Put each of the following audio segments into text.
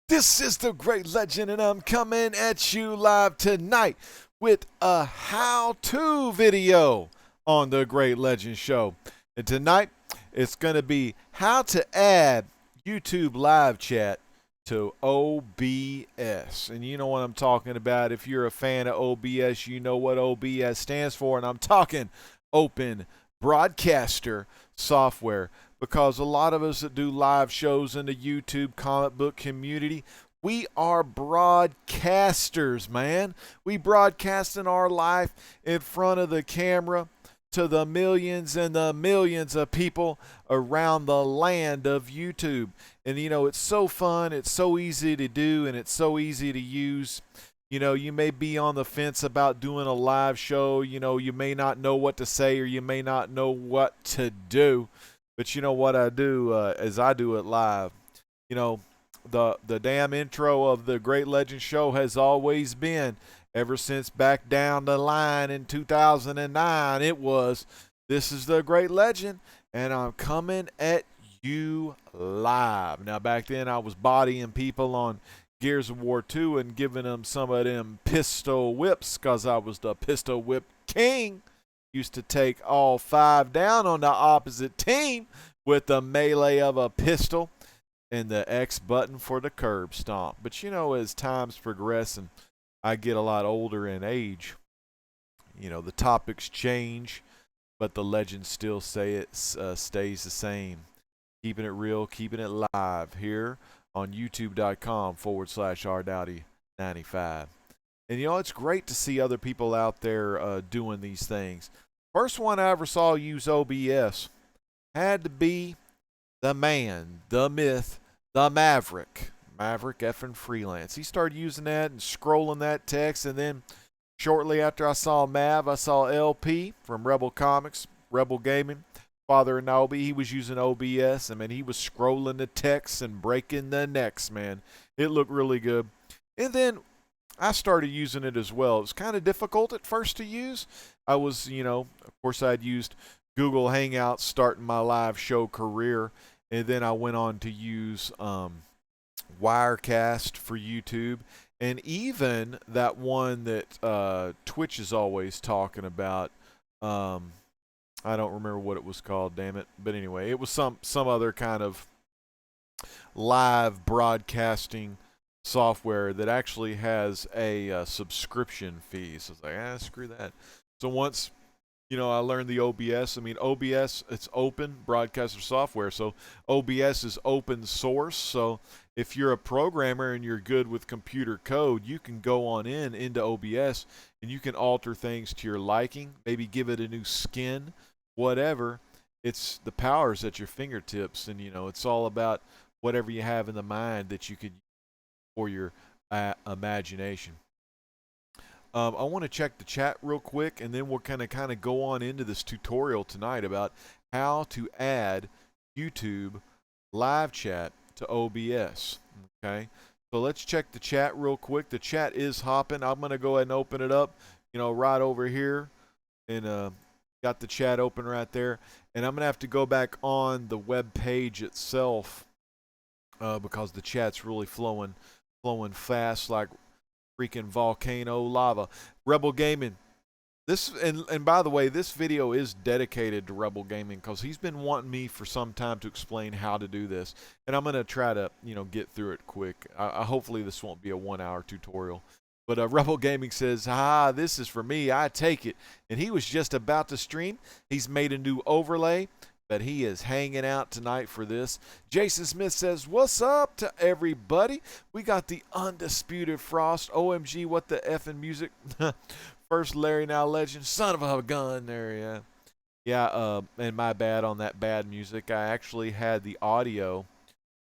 This is the Great Legend, and I'm coming at you live tonight with a how-to video on the Great Legend Show. And tonight, it's going to be how to add YouTube live chat to OBS. And you know what I'm talking about. If you're a fan of OBS, you know what OBS stands for. And I'm talking Open Broadcaster Software. Because a lot of us that do live shows in the YouTube comic book community, we are broadcasters, man. We broadcast in our life in front of the camera to the millions and the millions of people around the land of YouTube. And you know, it's so fun, it's so easy to do, and it's so easy to use. You know, you may be on the fence about doing a live show. You know, you may not know what to say, or you may not know what to do. But you know what I do is I do it live. You know, the damn intro of the Great Legend Show has always been, ever since back down the line in 2009, it was, this is the Great Legend, and I'm coming at you live. Now, back then, I was bodying people on Gears of War 2 and giving them some of them pistol whips because I was the pistol whip king. Used to take all 5 down on the opposite team with the melee of a pistol and the X button for the curb stomp. But you know, as times progress and I get a lot older in age, you know, the topics change, but the legends still say it stays the same. Keeping it real, keeping it live here on youtube.com/rdowdy95. And you know, it's great to see other people out there doing these things. First one I ever saw use OBS had to be the man, the myth, the Maverick. Maverick effing Freelance. He started using that and scrolling that text, and then shortly after I saw Mav, I saw LP from Rebel Comics, Rebel Gaming, Father Anobi. He was using OBS. I mean, he was scrolling the text and breaking the necks, man. It looked really good. And then I started using it as well. It was kind of difficult at first to use. I was, you know, of course I'd used Google Hangouts starting my live show career, and then I went on to use Wirecast for YouTube, and even that one that Twitch is always talking about. I don't remember what it was called, damn it. But anyway, it was some other kind of live broadcasting software that actually has a subscription fee. So it's like, screw that. So once, you know, I learned the OBS. I mean, OBS, it's open broadcaster software. So OBS is open source. So if you're a programmer and you're good with computer code, you can go on into OBS and you can alter things to your liking, maybe give it a new skin, whatever. It's the powers at your fingertips, and you know, it's all about whatever you have in the mind that you could use for your imagination. I want to check the chat real quick, and then we'll kind of go on into this tutorial tonight about how to add YouTube live chat to OBS. Okay, so let's check the chat real quick. The chat is hopping. I'm going to go ahead and open it up, you know, right over here, and got the chat open right there. And I'm going to have to go back on the web page itself because the chat's really flowing fast like freaking volcano lava. Rebel Gaming. This and by the way, this video is dedicated to Rebel Gaming because he's been wanting me for some time to explain how to do this, and I'm gonna try to, you know, get through it quick. Hopefully this won't be a 1-hour tutorial. But Rebel Gaming says, this is for me. I take it. And he was just about to stream. He's made a new overlay, but he is hanging out tonight for this. Jason Smith says, what's up to everybody? We got the Undisputed Frost. OMG, what the effing music. First Larry, now Legend. Son of a gun there, yeah. Yeah, and my bad on that bad music. I actually had the audio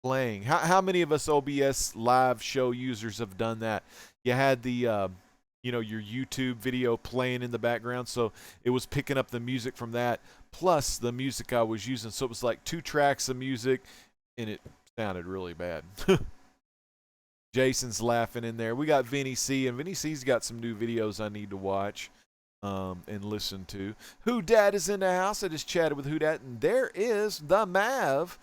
playing. How many of us OBS live show users have done that? You had the you know, your YouTube video playing in the background, so it was picking up the music from that plus the music I was using, so it was like 2 tracks of music, and it sounded really bad. Jason's laughing in there. We got Vinny C, and Vinny C's got some new videos I need to watch and listen to. Who Dat is in the house. I just chatted with Who Dat, and there is the Mav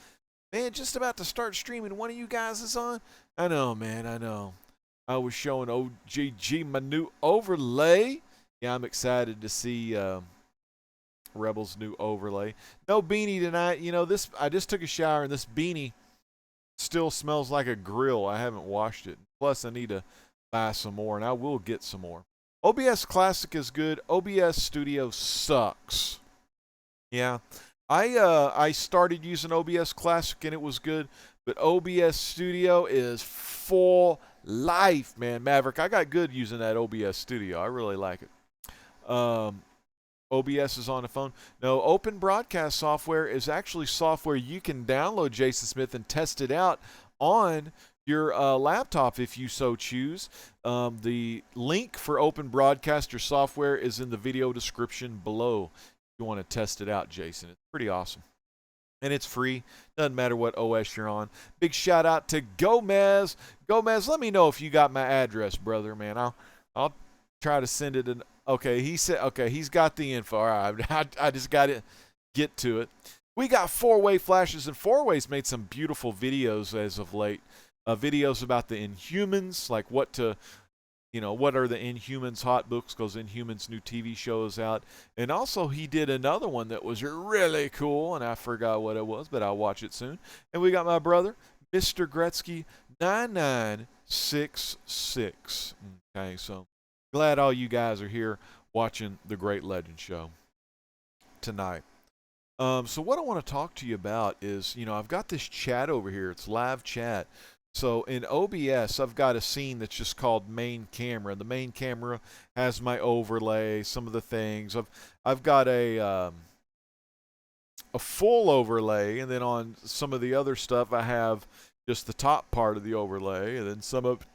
Man, just about to start streaming. One of you guys is on? I know, man, I know. I was showing OGG my new overlay. Yeah, I'm excited to see Rebel's new overlay. No beanie tonight. You know, this I just took a shower and this beanie still smells like a grill. I haven't washed it. Plus, I need to buy some more, and I will get some more. OBS Classic is good. OBS Studio sucks. Yeah, I started using OBS Classic and it was good, but OBS Studio is full life, man. Maverick, I got good using that OBS Studio. I really like it. OBS is on the phone. No, Open Broadcast software is actually software you can download, Jason Smith, and test it out on your laptop if you so choose. The link for Open Broadcaster software is in the video description below. If you want to test it out, Jason, it's pretty awesome. And it's free. Doesn't matter what OS you're on. Big shout out to Gomez. Gomez, let me know if you got my address, brother, man. I'll try to send it in. Okay, he said, okay, he's got the info. All right, I just got to get to it. We got 4-way flashes, and 4-ways made some beautiful videos as of late. Videos about the Inhumans, like what are the Inhumans hot books, because Inhumans new TV show is out. And also he did another one that was really cool, and I forgot what it was, but I'll watch it soon. And we got my brother, Mr. Gretzky 9966. Okay, so glad all you guys are here watching the Great Legend Show tonight. So what I want to talk to you about is, I've got this chat over here. It's live chat. So in OBS, I've got a scene that's just called main camera. The main camera has my overlay, some of the things. I've got a full overlay, and then on some of the other stuff, I have just the top part of the overlay, and then some of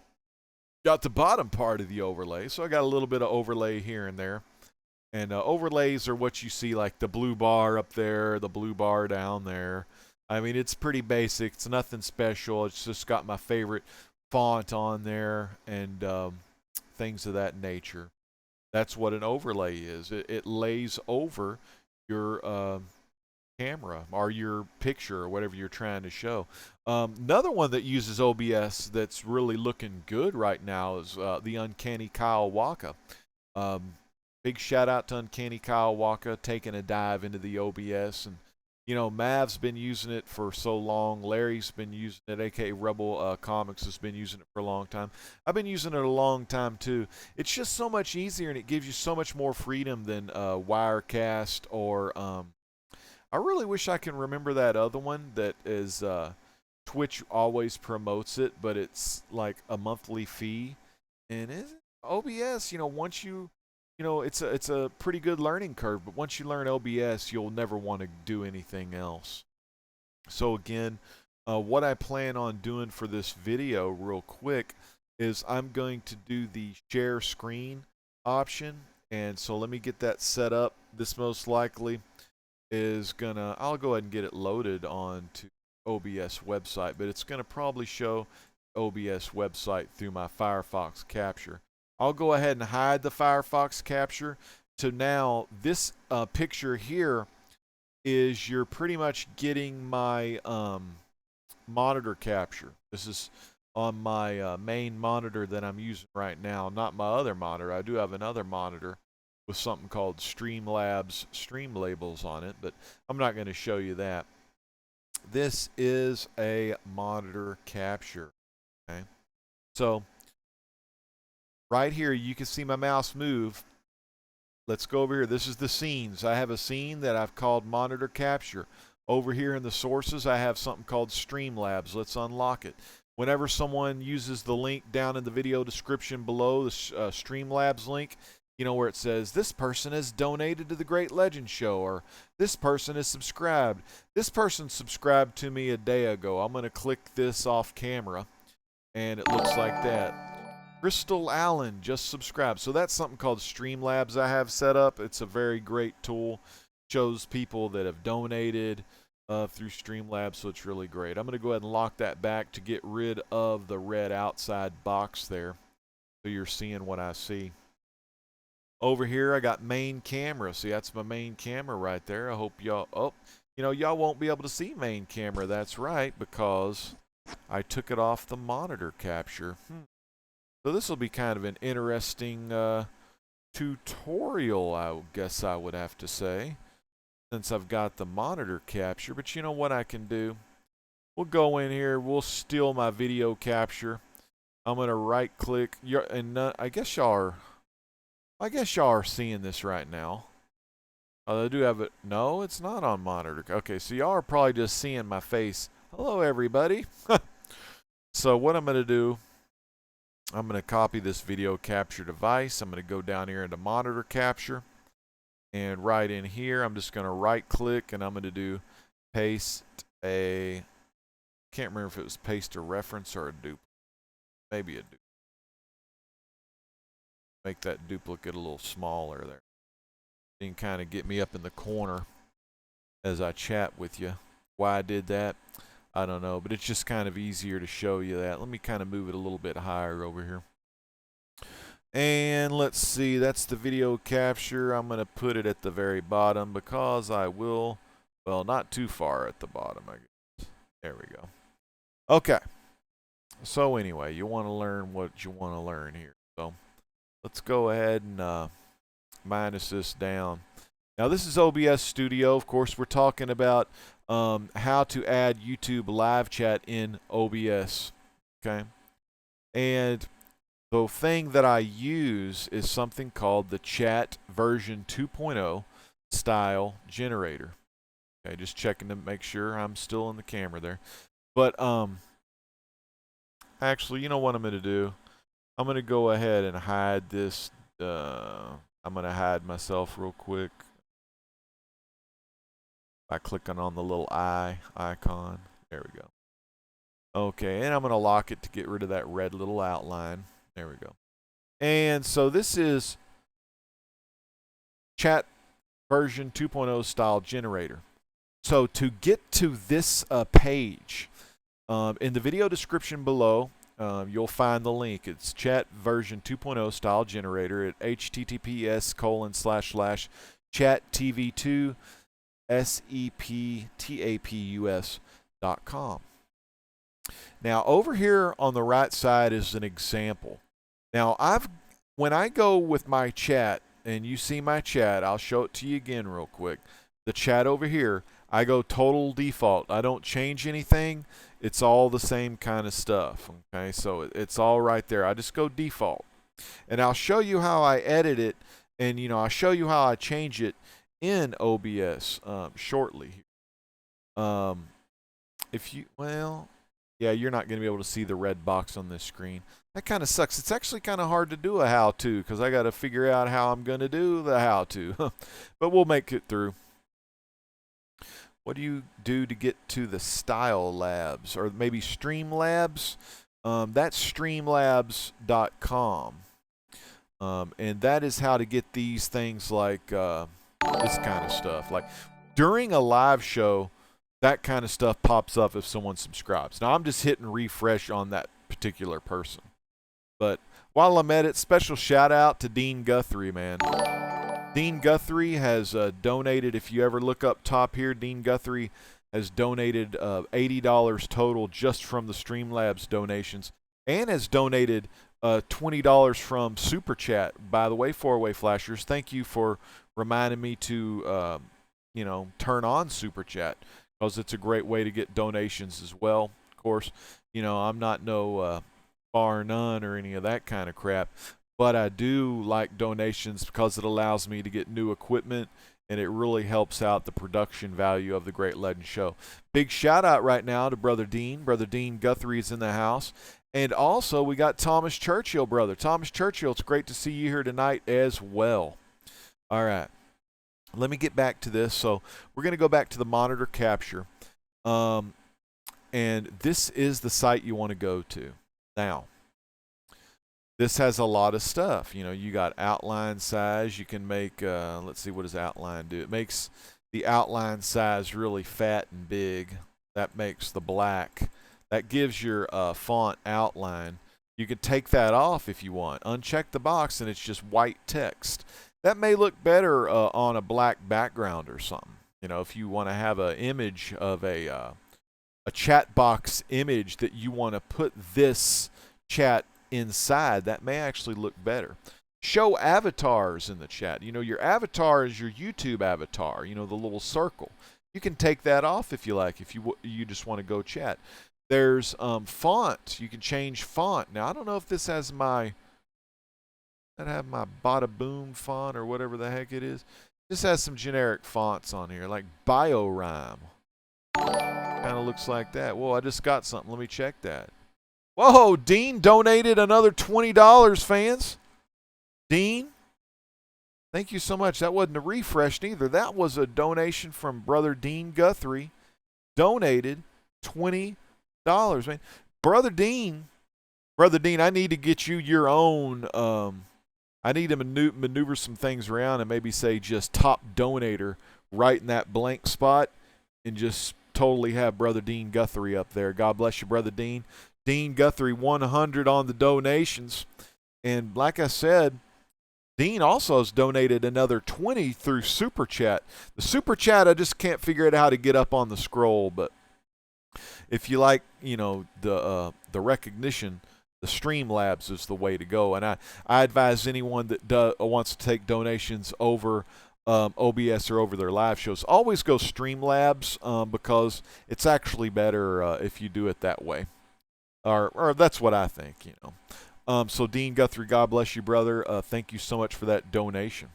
got the bottom part of the overlay. So I got a little bit of overlay here and there. And overlays are what you see, like the blue bar up there, the blue bar down there. I mean, it's pretty basic. It's nothing special. It's just got my favorite font on there and things of that nature. That's what an overlay is. It lays over your camera or your picture or whatever you're trying to show. Another one that uses OBS that's really looking good right now is the Uncanny Kyle Waka. Big shout out to Uncanny Kyle Waka taking a dive into the OBS. And, Mav's been using it for so long. Larry's been using it, aka Rebel Comics has been using it for a long time. I've been using it a long time too. It's just so much easier and it gives you so much more freedom than Wirecast or I really wish I can remember that other one that is Twitch always promotes it, but it's like a monthly fee. And OBS, once you it's a pretty good learning curve, but once you learn OBS, you'll never want to do anything else. So again, what I plan on doing for this video real quick is I'm going to do the share screen option. And so let me get that set up. This most likely is I'll go ahead and get it loaded onto OBS website, but it's gonna probably show OBS website through my Firefox capture. I'll go ahead and hide the Firefox capture. So now this picture here is you're pretty much getting my monitor capture. This is on my main monitor that I'm using right now, not my other monitor. I do have another monitor with something called Streamlabs Stream Labels on it, but I'm not going to show you that. This is a monitor capture. Okay, so right here, you can see my mouse move. Let's go over here. This is the scenes. I have a scene that I've called Monitor Capture. Over here in the sources, I have something called Streamlabs. Let's unlock it. Whenever someone uses the link down in the video description below, the Streamlabs link, where it says, this person has donated to the Great Legend Show, or this person is subscribed. This person subscribed to me a day ago. I'm going to click this off camera, and it looks like that. Crystal Allen just subscribed. So that's something called Streamlabs I have set up. It's a very great tool. Shows people that have donated through Streamlabs, so it's really great. I'm going to go ahead and lock that back to get rid of the red outside box there, so you're seeing what I see. Over here, I got main camera. See, that's my main camera right there. I hope y'all... Oh, you know, y'all won't be able to see main camera. That's right, because I took it off the monitor capture. So this will be kind of an interesting tutorial, I guess I would have to say, since I've got the monitor capture. But you know what I can do? We'll go in here. We'll steal my video capture. I'm gonna right click. I guess y'all are seeing this right now. They do have it. No, it's not on monitor. Okay, so y'all are probably just seeing my face. Hello, everybody. So what I'm going to do, I'm going to copy this video capture device. I'm going to go down here into monitor capture. And right in here, I'm just going to right click and I'm going to do paste a, can't remember if it was paste a reference or a duplicate. Maybe a duplicate. Make that duplicate a little smaller there. You can kind of get me up in the corner as I chat with you. Why I did that, I don't know, but it's just kind of easier to show you that. Let me kind of move it a little bit higher over here. And let's see, that's the video capture. I'm going to put it at the very bottom because I will, well, not too far at the bottom, I guess. There we go. Okay. So anyway, you want to learn what you want to learn here. So let's go ahead and minus this down. Now this is OBS Studio. Of course, we're talking about how to add YouTube live chat in OBS. Okay, and the thing that I use is something called the Chat version 2.0 style generator. Okay, just checking to make sure I'm still in the camera there. But actually, you know what I'm going to do? I'm going to go ahead and hide this. I'm going to hide myself real quick by clicking on the little eye icon. There we go. Okay, and I'm going to lock it to get rid of that red little outline. There we go. And so this is Chat version 2.0 style generator. So to get to this page, in the video description below, you'll find the link. It's Chat version 2.0 style generator at https://chattv2septapus.com. Now over here on the right side is an example. Now when I go with my chat and you see my chat, I'll show it to you again real quick. The chat over here, I go total default. I don't change anything. It's all the same kind of stuff. Okay, so it's all right there. I just go default. And I'll show you how I edit it, and I'll show you how I change it in OBS shortly. Yeah, you're not going to be able to see the red box on this screen. That kind of sucks. It's actually kind of hard to do a how-to because I got to figure out how I'm going to do the how-to. But we'll make it through. What do you do to get to the Style Labs or maybe Streamlabs? That's streamlabs.com. And that is how to get these things like this kind of stuff. Like during a live show, that kind of stuff pops up if someone subscribes. Now I'm just hitting refresh on that particular person. But while I'm at it, special shout out to Dean Guthrie, man. Dean Guthrie has donated, if you ever look up top here, Dean Guthrie has donated $80 total just from the Streamlabs donations and has donated $20 from Super Chat. By the way, four-way flashers, thank you for reminding me to, turn on Super Chat because it's a great way to get donations as well. Of course, I'm not no bar none or any of that kind of crap. But I do like donations because it allows me to get new equipment and it really helps out the production value of the Great Legend Show. Big shout out right now to Brother Dean. Brother Dean Guthrie is in the house. And also we got Thomas Churchill, brother. Thomas Churchill, it's great to see you here tonight as well. All right. Let me get back to this. So we're going to go back to the monitor capture. And this is the site you want to go to. Now, this has a lot of stuff. You got outline size. You can make, let's see, what does outline do? It makes the outline size really fat and big. That makes the black. That gives your font outline. You can take that off if you want. Uncheck the box and it's just white text. That may look better on a black background or something. You know, if you want to have an image of a chat box image that you want to put this chat inside, that may actually look better. Show avatars in the chat. You know, your avatar is your YouTube avatar, you know, the little circle. You can take that off if you like, if you just want to go chat. There's font. You can change font. Now, I don't know if this has my Bada Boom font or whatever the heck it is. This has some generic fonts on here, like BioRhyme. Kind of looks like that. Whoa, I just got something. Let me check that. Whoa, Dean donated another $20, fans. Dean, thank you so much. That wasn't a refresh either. That was a donation from Brother Dean Guthrie. Donated $20, man. Brother Dean, I need to get you your own. I need to maneuver some things around and maybe say just top donator right in that blank spot and just totally have Brother Dean Guthrie up there. God bless you, Brother Dean. Dean Guthrie, 100 on the donations. And like I said, Dean also has donated another 20 through Super Chat. The Super Chat, I just can't figure out how to get up on the scroll, but if you like, you know, the recognition, the Streamlabs is the way to go. And I advise anyone that wants to take donations over OBS or over their live shows, always go Streamlabs because it's actually better if you do it that way. Or that's what I think, you know. So Dean Guthrie, God bless you, brother. Thank you so much for that donation.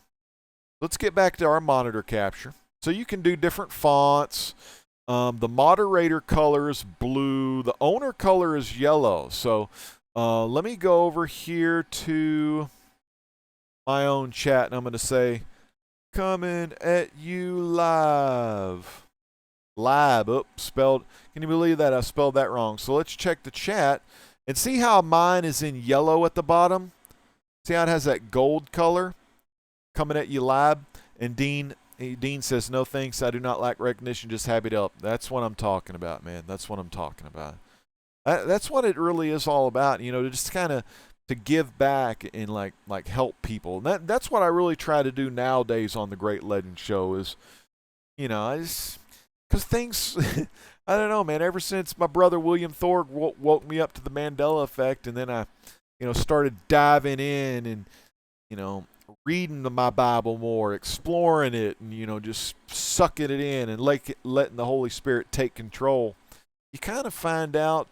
Let's get back to our monitor capture. So you can do different fonts. The moderator color is blue. The owner color is yellow. So let me go over here to my own chat, and I'm going to say, coming at you live. Live. Oops, spelled. Can you believe that? I spelled that wrong. So let's check the chat. And see how mine is in yellow at the bottom? See how it has that gold color? Coming at you live. And Dean says, no thanks, I do not lack recognition, just happy to help. That's what I'm talking about, man. That's what I'm talking about. That's what it really is all about, you know, to just kind of to give back and like help people. And that's what I really try to do nowadays on the Great Legend Show is, you know, because things... I don't know, man. Ever since my brother William Thorpe woke me up to the Mandela effect, and then I, you know, started diving in and, you know, reading my Bible more, exploring it, and, you know, just sucking it in and letting the Holy Spirit take control, you kind of find out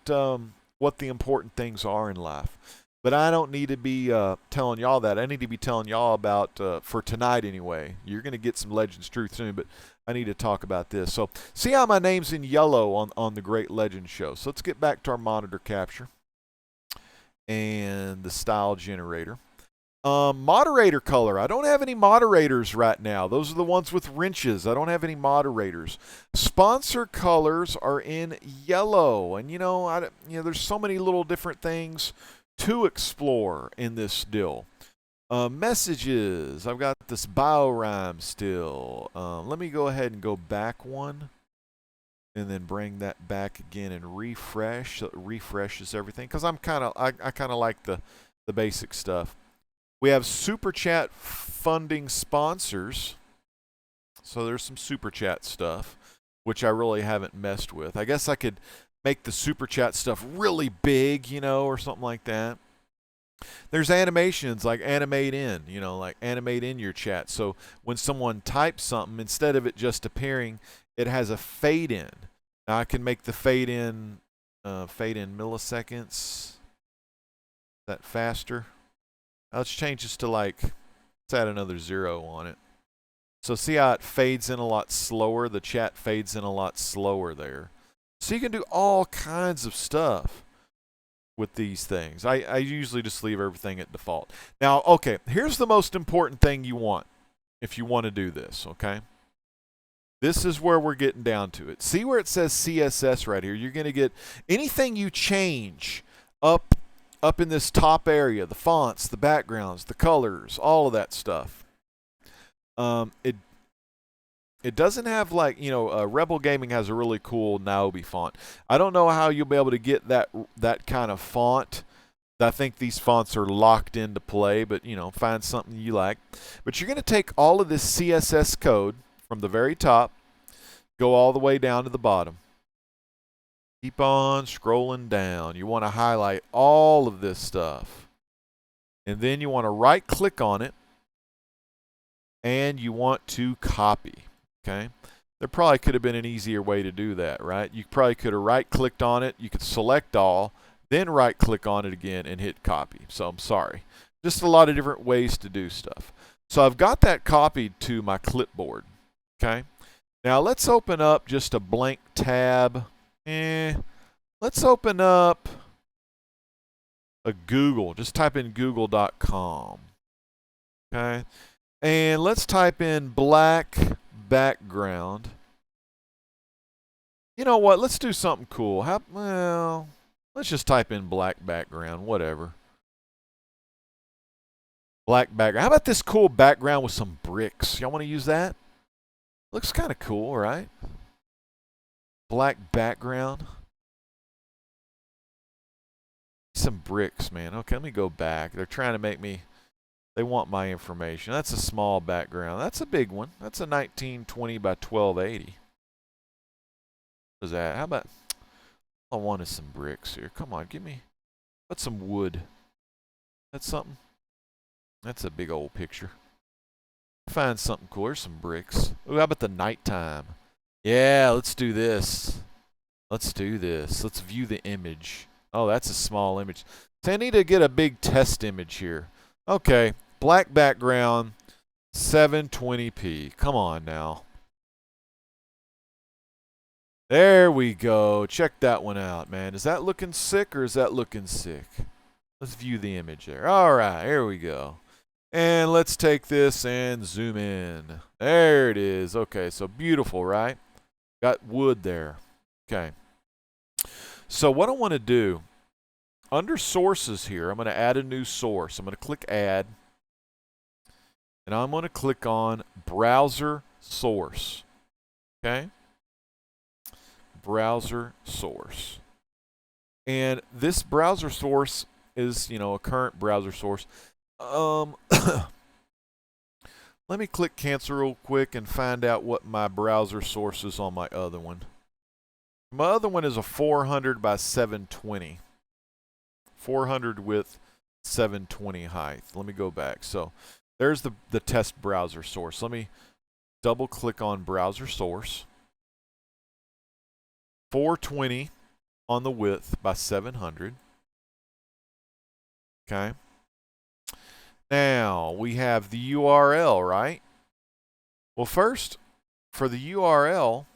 what the important things are in life. But I don't need to be telling y'all that. I need to be telling y'all about, for tonight anyway. You're going to get some Legends Truth soon, but I need to talk about this. So see how my name's in yellow on the Great Legend Show. So let's get back to our monitor capture and the style generator. Moderator color. I don't have any moderators right now. Those are the ones with wrenches. I don't have any moderators. Sponsor colors are in yellow. And, you know, there's so many little different things to explore in this deal. Messages. I've got this BioRhyme still. Let me go ahead and go back one and then bring that back again and refresh. So it refreshes everything because I kind of like the basic stuff. We have Super Chat funding sponsors. So there's some Super Chat stuff, which I really haven't messed with. I guess I could make the Super Chat stuff really big, you know, or something like that. There's animations like animate in, you know, like animate in your chat. So when someone types something, instead of it just appearing, it has a fade in. Now I can make the fade in milliseconds. Is that faster? Now let's change this to let's add another 0 on it. So see how it fades in a lot slower? The chat fades in a lot slower there. So you can do all kinds of stuff with these things. I usually just leave everything at default. Now, okay, here's the most important thing you want if you want to do this, okay? This is where we're getting down to it. See where it says CSS right here? You're going to get anything you change up in this top area, the fonts, the backgrounds, the colors, all of that stuff. It doesn't have Rebel Gaming has a really cool Niobe font. I don't know how you'll be able to get that kind of font. I think these fonts are locked into play, but find something you like. But you're going to take all of this CSS code from the very top, go all the way down to the bottom. Keep on scrolling down. You want to highlight all of this stuff. And then you want to right-click on it. And you want to copy. Okay? There probably could have been an easier way to do that, right? You probably could have right-clicked on it. You could select all, then right-click on it again and hit copy. So I'm sorry. Just a lot of different ways to do stuff. So I've got that copied to my clipboard. Okay? Now let's open up just a blank tab. Let's open up a Google. Just type in google.com. Okay? And let's type in black background. You know what? Let's do something cool. Well, let's just type in black background, whatever. Black background. How about this cool background with some bricks? Y'all want to use that? Looks kind of cool, right? Black background. Some bricks, man. Okay, let me go back. They're trying to make me... They want my information. That's a small background. That's a big one. That's a 1920 by 1280. What is that? How about... All I want is some bricks here. Come on, give me... What's some wood? That's something? That's a big old picture. Find something cool. There's some bricks. Ooh, how about the nighttime? Yeah, let's do this. Let's do this. Let's view the image. Oh, that's a small image. So I need to get a big test image here. Okay, black background, 720p. Come on now. There we go. Check that one out, man. Is that looking sick or is that looking sick? Let's view the image there. All right, here we go. And let's take this and zoom in. There it is. Okay, so beautiful, right? Got wood there. Okay. So what I want to do, under sources here, I'm going to add a new source. I'm going to click add. And I'm going to click on browser source. Okay? Browser source. And this browser source is, a current browser source. Let me click cancel real quick and find out what my browser source is on my other one. My other one is a 400 by 720. 400 width, 720 height. Let me go back. So there's the test browser source. Let me double click on browser source. 420 on the width by 700. Okay. Now, we have the URL, right? Well, first, for the URL,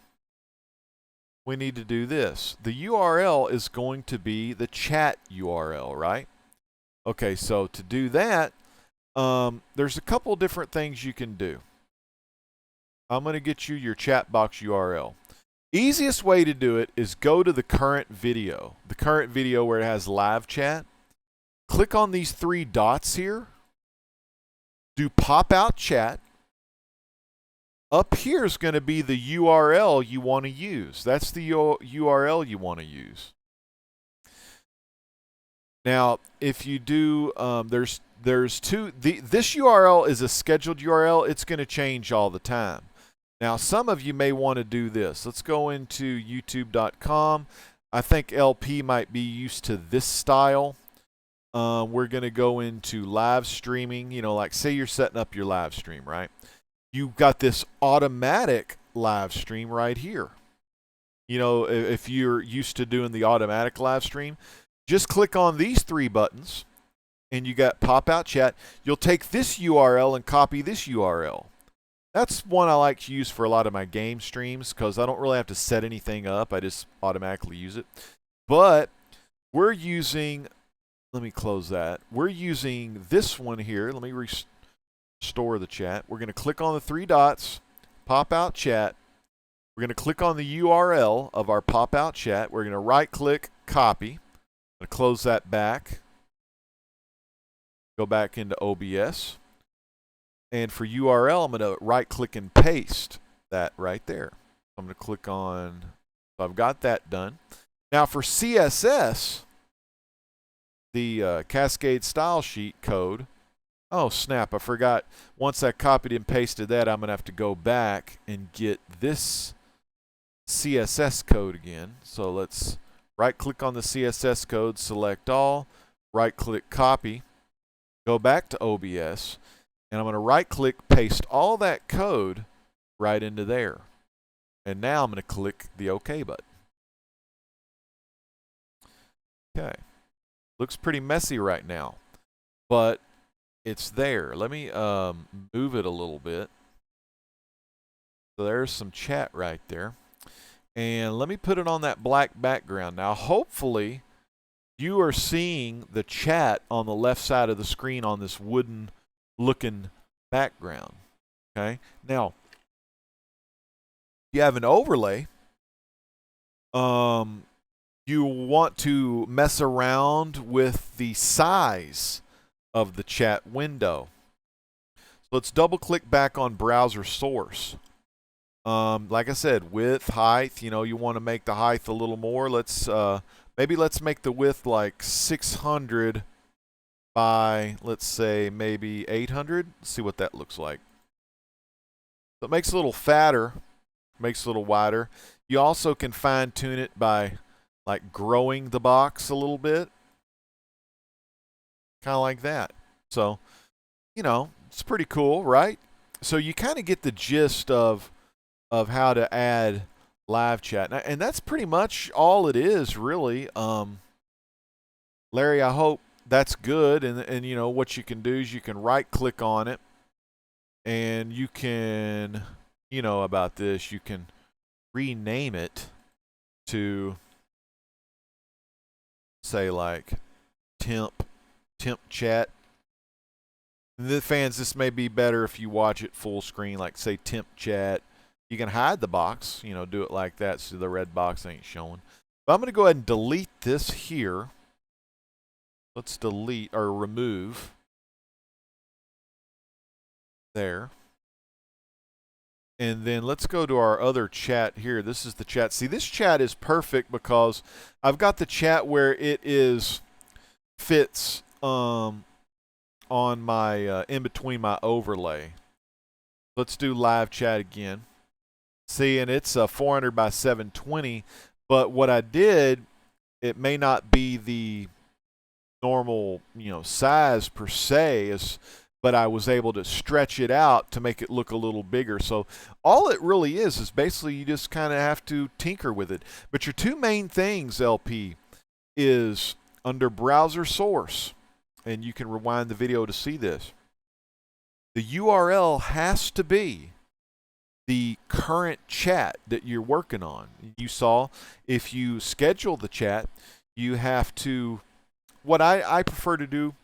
we need to do this. The URL is going to be the chat URL, right? Okay, so to do that, there's a couple different things you can do. I'm going to get you your chat box URL. Easiest way to do it is go to the current video where it has live chat. Click on these three dots here. Do pop out chat. Up here is going to be the URL you want to use. That's the URL you want to use. Now, if you do, there's two. This URL is a scheduled URL. It's going to change all the time. Now, some of you may want to do this. Let's go into youtube.com. I think LP might be used to this style. We're going to go into live streaming. Like say you're setting up your live stream, right? You've got this automatic live stream right here. If you're used to doing the automatic live stream, just click on these three buttons and you got pop out chat. You'll take this URL and copy this URL. That's one I like to use for a lot of my game streams because I don't really have to set anything up. I just automatically use it. But we're using... Let me close that. We're using this one here. Let me restore the chat. We're going to click on the three dots, pop out chat. We're going to click on the URL of our pop out chat. We're going to right click, copy. I'm going to close that back. Go back into OBS. And for URL, I'm going to right click and paste that right there. I'm going to click on, so I've got that done. Now for CSS, the Cascade Style Sheet code. Oh, snap. I forgot. Once I copied and pasted that, I'm going to have to go back and get this CSS code again. So let's right click on the CSS code, select all, right click copy, go back to OBS, and I'm going to right click, paste all that code right into there. And now I'm going to click the OK button. Okay. Looks pretty messy right now, but it's there. Let me move it a little bit. So there's some chat right there. And let me put it on that black background. Now, hopefully, you are seeing the chat on the left side of the screen on this wooden looking background. Okay. Now, you have an overlay. You want to mess around with the size of the chat window. So let's double click back on browser source. Like I said, width, height, you want to make the height a little more. Maybe let's make the width like 600 by, let's say, maybe 800. Let's see what that looks like. So it makes it a little fatter, makes it a little wider. You also can fine tune it by like growing the box a little bit. Kind of like that. So, it's pretty cool, right? So you kind of get the gist of how to add live chat. And that's pretty much all it is, really. Larry, I hope that's good. And what you can do is you can right click on it and you can, about this, you can rename it to, say, like temp chat. The fans, this may be better if you watch it full screen, like say temp chat. You can hide the box, do it like that so the red box ain't showing. But I'm going to go ahead and delete this here. Let's delete or remove. There. And then let's go to our other chat here. This is the chat. See, this chat is perfect because I've got the chat where it fits on my in between my overlay. Let's do live chat again. See, and it's 400 by 720, but what I did, it may not be the normal, size per se, but I was able to stretch it out to make it look a little bigger. So all it really is basically you just kind of have to tinker with it. But your two main things, LP, is under browser source, and you can rewind the video to see this. The URL has to be the current chat that you're working on. You saw if you schedule the chat, you have to, what I prefer to do,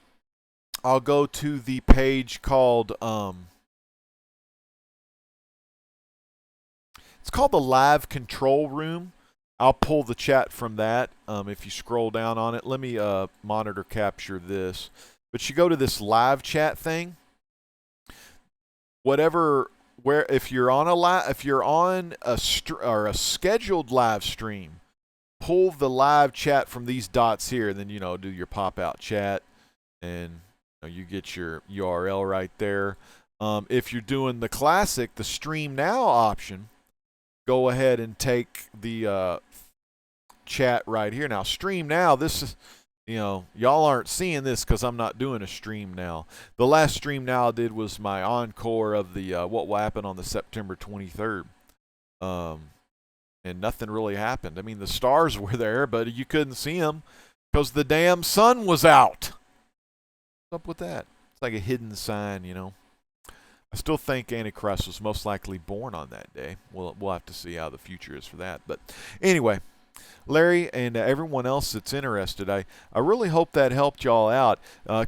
I'll go to the page called, it's called the Live Control Room. I'll pull the chat from that if you scroll down on it. Let me monitor capture this. But you go to this live chat thing. If you're on a scheduled live stream, pull the live chat from these dots here, and then do your pop-out chat, and you get your URL right there. If you're doing the classic, the Stream Now option, go ahead and take the chat right here. Now, Stream Now, this is, y'all aren't seeing this because I'm not doing a Stream Now. The last Stream Now I did was my encore of the what will happen on the September 23rd. And nothing really happened. I mean, the stars were there, but you couldn't see them because the damn sun was out. What's up with that? It's like a hidden sign, I still think Antichrist was most likely born on that day. We'll have to see how the future is for that. But anyway, Larry and everyone else that's interested, I really hope that helped y'all out.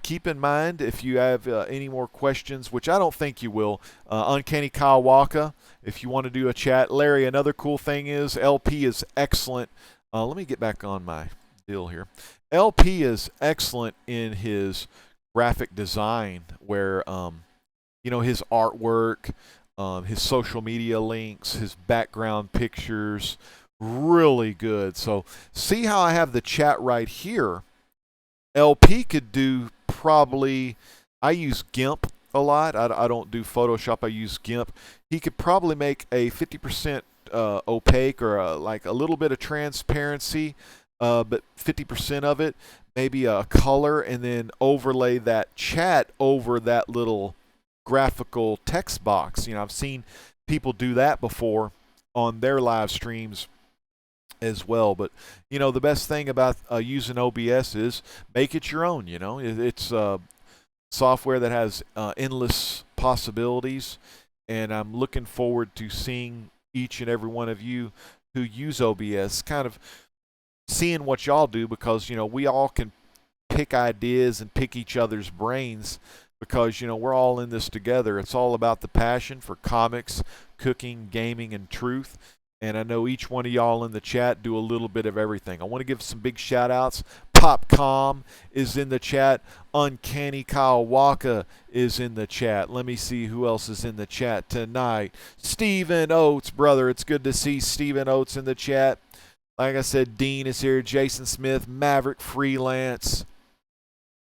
Keep in mind, if you have any more questions, which I don't think you will, Uncanny Kyle Walker, if you want to do a chat. Larry, another cool thing is LP is excellent. Let me get back on my deal here. LP is excellent in his graphic design, where his artwork, his social media links, his background pictures, really good. So see how I have the chat right here. LP could do probably, I use GIMP a lot. I don't do Photoshop. I use GIMP. He could probably make a 50% opaque or like a little bit of transparency, but 50% of it, maybe a color, and then overlay that chat over that little graphical text box. I've seen people do that before on their live streams as well. But the best thing about using OBS is make it your own. It's software that has endless possibilities, and I'm looking forward to seeing each and every one of you who use OBS, kind of seeing what y'all do, because we all can pick ideas and pick each other's brains, because we're all in this together. It's all about the passion for comics, cooking, gaming, and truth. And I know each one of y'all in the chat do a little bit of everything. I want to give some big shout outs. Popcom is in the chat. Uncanny Kyle Waka is in the chat. Let me see who else is in the chat tonight. Stephen Oates, brother. It's good to see Stephen Oates in the chat. Like I said, Dean is here. Jason Smith, Maverick Freelance,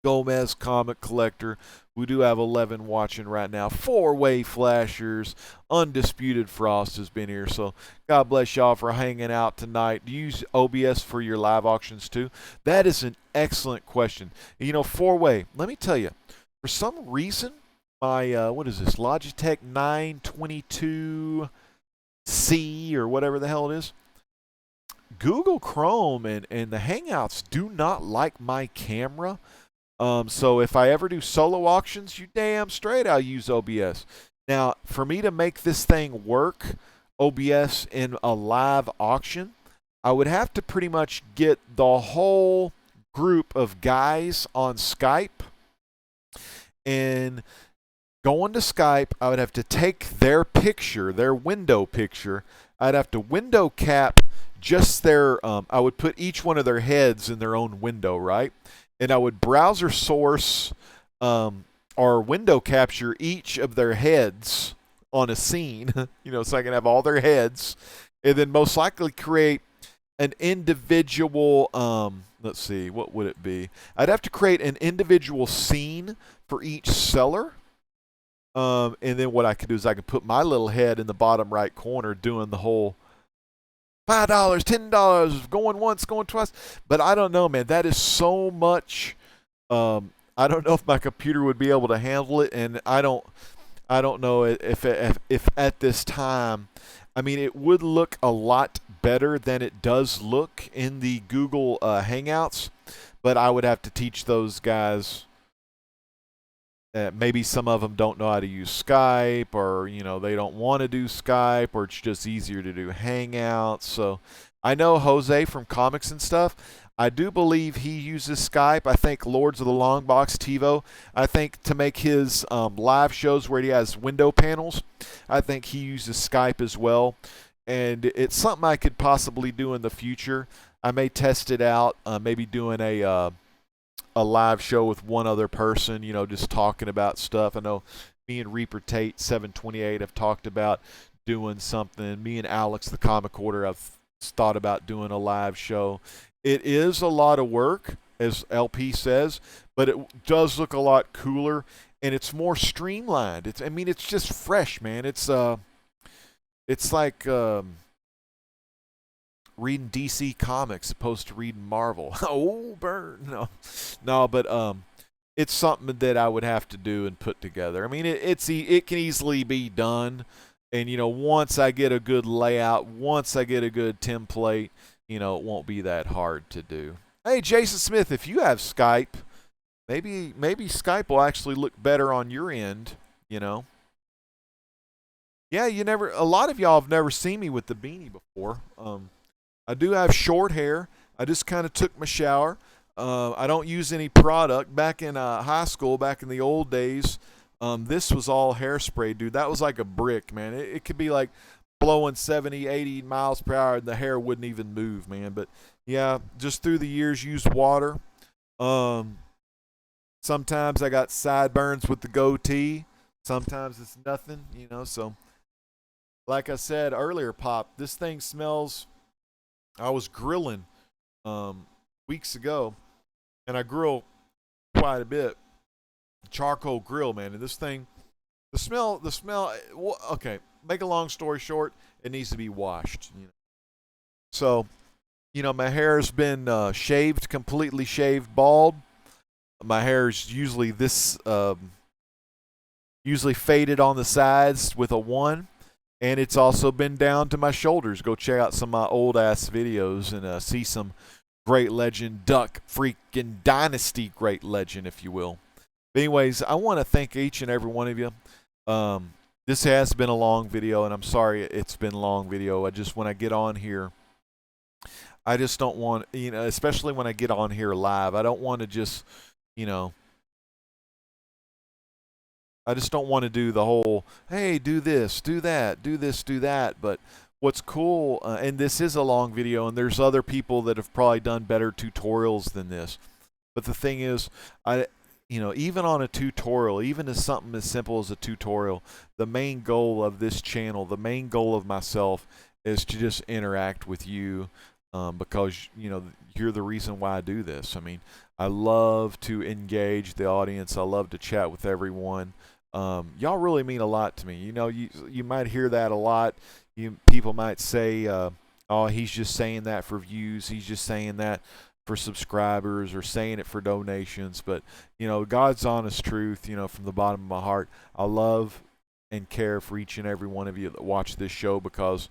Gomez Comic Collector. We do have 11 watching right now. Four-Way Flashers. Undisputed Frost has been here. So God bless y'all for hanging out tonight. Do you use OBS for your live auctions too? That is an excellent question. Four-Way, let me tell you, for some reason, my, what is this, Logitech 922C or whatever the hell it is, Google Chrome and the Hangouts do not like my camera. So if I ever do solo auctions, you damn straight I'll use OBS. Now, for me to make this thing work, OBS in a live auction, I would have to pretty much get the whole group of guys on Skype. And going to Skype, I would have to take their picture, their window picture. I'd have to window cap just their, I would put each one of their heads in their own window, right? And I would browser source or window capture each of their heads on a scene, so I can have all their heads, and then most likely create an individual, let's see, what would it be? I'd have to create an individual scene for each seller. And then what I could do is I could put my little head in the bottom right corner doing the whole $5, $10, going once, going twice. But I don't know, man. That is so much. I don't know if my computer would be able to handle it, and I don't know if at this time. I mean, it would look a lot better than it does look in the Google Hangouts, but I would have to teach those guys. Maybe some of them don't know how to use Skype, or they don't want to do Skype, or it's just easier to do Hangouts. So I know Jose from Comics and Stuff, I do believe he uses Skype. I think Lords of the Long Box, TiVo, I think to make his live shows where he has window panels, I think he uses Skype as well. And it's something I could possibly do in the future. I may test it out, maybe doing a live show with one other person, just talking about stuff. I know me and Reaper Tate 728 have talked about doing something. Me and Alex, the Comic Order, have thought about doing a live show. It is a lot of work, as LP says, but it does look a lot cooler, and it's more streamlined. It's just fresh, man. It's like reading DC Comics opposed to reading Marvel. Oh, burn. No, but it's something that I would have to do and put together. It can easily be done, and once I get a good layout, once I get a good template, it won't be that hard to do. Hey, Jason Smith, if you have Skype, maybe Skype will actually look better on your end. Yeah, a lot of y'all have never seen me with the beanie before. I do have short hair. I just kind of took my shower. I don't use any product. Back in high school, back in the old days, this was all hairspray, dude. That was like a brick, man. It could be like blowing 70, 80 miles per hour, and the hair wouldn't even move, man. But, yeah, just through the years, used water. Sometimes I got sideburns with the goatee. Sometimes it's nothing, so like I said earlier, Pop, this thing smells. I was grilling weeks ago, and I grill quite a bit. Charcoal grill, man. And this thing, the smell, okay, make a long story short, it needs to be washed. So, my hair's been shaved, completely shaved bald. My hair's usually usually faded on the sides with a 1. And it's also been down to my shoulders. Go check out some of my old ass videos and see some great legend, duck freaking dynasty great legend, if you will. But anyways, I want to thank each and every one of you. This has been a long video, and I'm sorry it's been a long video. When I get on here, I just don't want, especially when I get on here live, I don't want to just, I just don't want to do the whole, hey, do this, do that, do this, do that. But what's cool, and this is a long video, and there's other people that have probably done better tutorials than this. But the thing is, even on a tutorial, even as something as simple as a tutorial, the main goal of this channel, the main goal of myself is to just interact with you because, you're the reason why I do this. I mean, I love to engage the audience. I love to chat with everyone. Y'all really mean a lot to me. You might hear that a lot. People might say, oh, he's just saying that for views. He's just saying that for subscribers or saying it for donations. But, God's honest truth, from the bottom of my heart, I love and care for each and every one of you that watch this show because,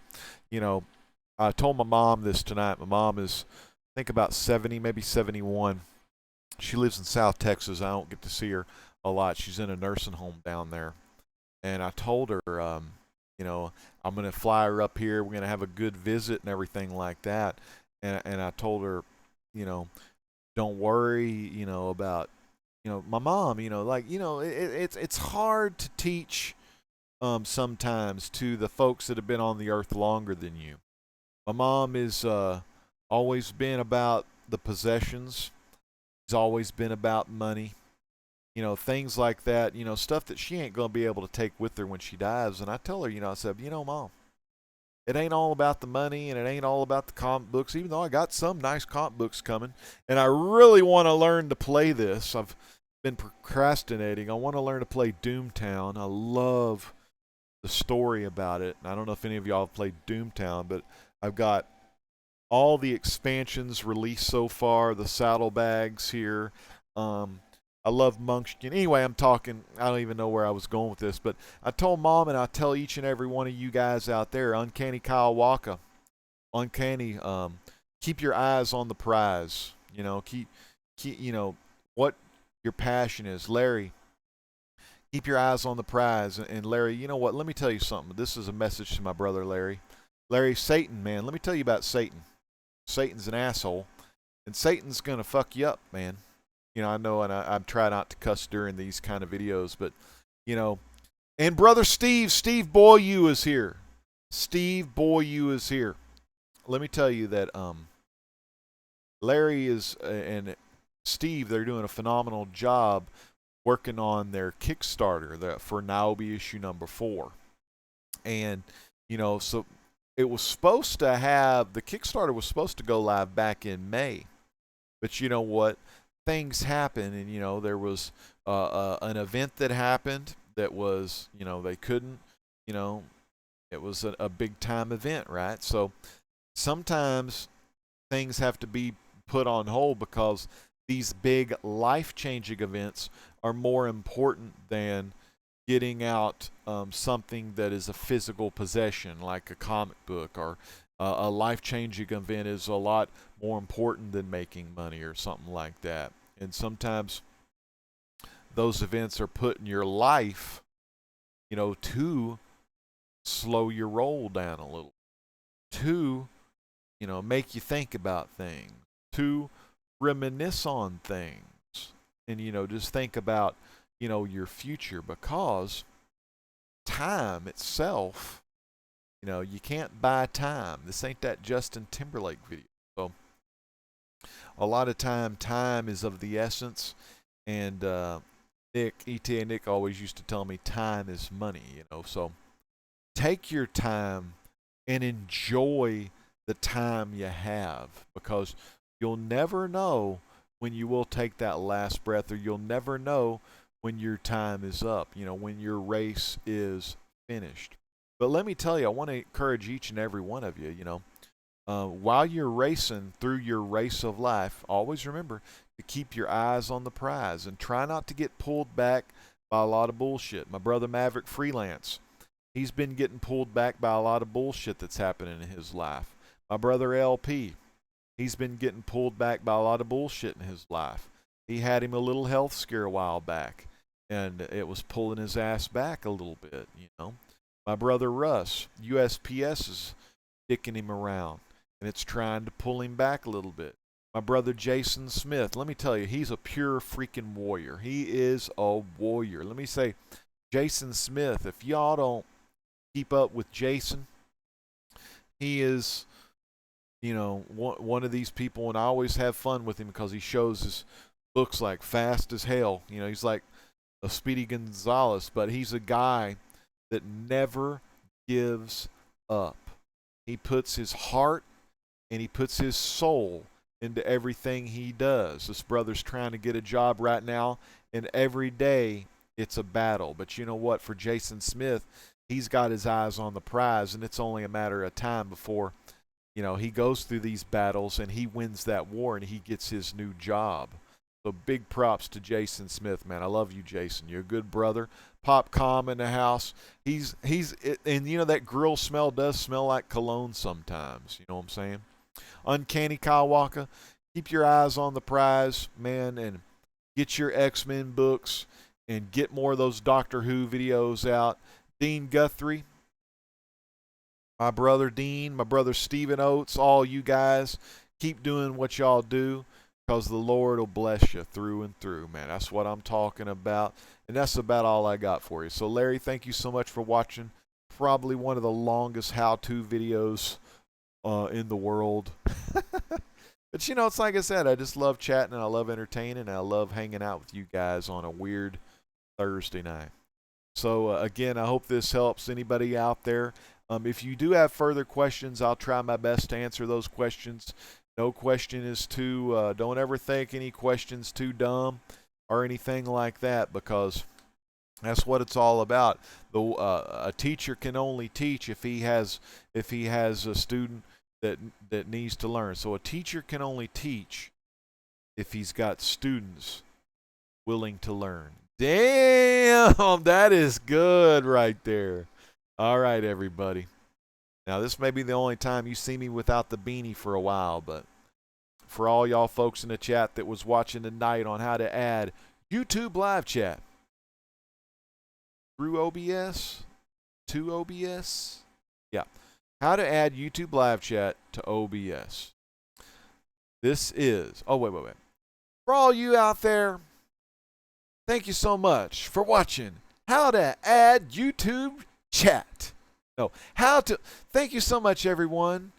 I told my mom this tonight. My mom is, I think, about 70, maybe 71. She lives in South Texas. I don't get to see her a lot. She's in a nursing home down there. And I told her, I'm going to fly her up here. We're going to have a good visit and everything like that. And I told her, don't worry, about, my mom, it's hard to teach sometimes to the folks that have been on the earth longer than you. My mom is always been about the possessions. She's always been about money. Things like that, stuff that she ain't going to be able to take with her when she dies. And I tell her, I said, Mom, it ain't all about the money and it ain't all about the comic books, even though I got some nice comic books coming. And I really want to learn to play this. I've been procrastinating. I want to learn to play Doomtown. I love the story about it. And I don't know if any of y'all have played Doomtown, but I've got all the expansions released so far, the saddlebags here. I love Munchkin. Anyway, I don't even know where I was going with this, but I told Mom, and I tell each and every one of you guys out there, Uncanny Kyle Walker, Uncanny, keep your eyes on the prize. Keep what your passion is. Larry, keep your eyes on the prize. And Larry, you know what? Let me tell you something. This is a message to my brother, Larry. Larry, Satan, man, let me tell you about Satan. Satan's an asshole, and Satan's going to fuck you up, man. I know, and I try not to cuss during these kind of videos, but, and brother Steve Boyu is here. Steve Boyu is here. Let me tell you that Larry and Steve, they're doing a phenomenal job working on their Kickstarter for Niobe issue number 4. And, so it was supposed to the Kickstarter was supposed to go live back in May. But you know what? Things happen, and there was an event that happened that was, they couldn't, it was a big time event, right? So sometimes things have to be put on hold because these big life-changing events are more important than getting out something that is a physical possession, like a comic book, or a life-changing event is a lot more important than making money or something like that. And sometimes those events are put in your life, to slow your roll down a little, to, make you think about things, to reminisce on things, and, just think about, your future, because time itself, you can't buy time. This ain't that Justin Timberlake video. So a lot of time is of the essence, and ETA Nick always used to tell me time is money, so take your time and enjoy the time you have, because you'll never know when you will take that last breath, or you'll never know when your time is up, when your race is finished. But let me tell you, I want to encourage each and every one of you, while you're racing through your race of life, always remember to keep your eyes on the prize and try not to get pulled back by a lot of bullshit. My brother Maverick Freelance, he's been getting pulled back by a lot of bullshit that's happening in his life. My brother LP, he's been getting pulled back by a lot of bullshit in his life. He had him a little health scare a while back, and it was pulling his ass back a little bit, My brother Russ, USPS is dicking him around, and it's trying to pull him back a little bit. My brother Jason Smith, let me tell you, he's a pure freaking warrior. He is a warrior. Let me say, Jason Smith, if y'all don't keep up with Jason, he is, one of these people, and I always have fun with him because he shows his books like fast as hell. He's like a Speedy Gonzalez, but he's a guy that never gives up. He puts his heart and he puts his soul into everything he does. This brother's trying to get a job right now, and every day it's a battle. But you know what? For Jason Smith, he's got his eyes on the prize, and it's only a matter of time before, he goes through these battles and he wins that war and he gets his new job. So big props to Jason Smith, man. I love you, Jason. You're a good brother. Pop Calm in the house. And that grill smell does smell like cologne sometimes. You know what I'm saying? Uncanny Kyle Walker, keep your eyes on the prize, man, and get your X-Men books and get more of those Doctor Who videos out. Dean Guthrie, my brother Dean, my brother Stephen Oates, all you guys, keep doing what y'all do, because the Lord will bless you through and through, man. That's what I'm talking about, and that's about all I got for you. So, Larry, thank you so much for watching. Probably one of the longest how-to videos in the world. But, it's like I said, I just love chatting, and I love entertaining, and I love hanging out with you guys on a weird Thursday night. So, again, I hope this helps anybody out there. If you do have further questions, I'll try my best to answer those questions. No question is too, don't ever think any question's too dumb or anything like that, because that's what it's all about. A teacher can only teach if he has a student that needs to learn. So a teacher can only teach if he's got students willing to learn. Damn, that is good right there. All right, everybody. Now, this may be the only time you see me without the beanie for a while, but for all y'all folks in the chat that was watching tonight on how to add YouTube live chat through OBS to OBS, yeah, how to add YouTube live chat to OBS. This is, wait. For all you out there, thank you so much for watching how to add YouTube chat. Thank you so much, everyone,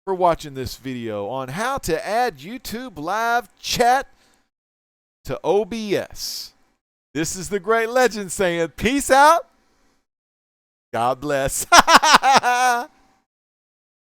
for watching this video on how to add YouTube live chat to OBS. This is the great legend saying, peace out. God bless.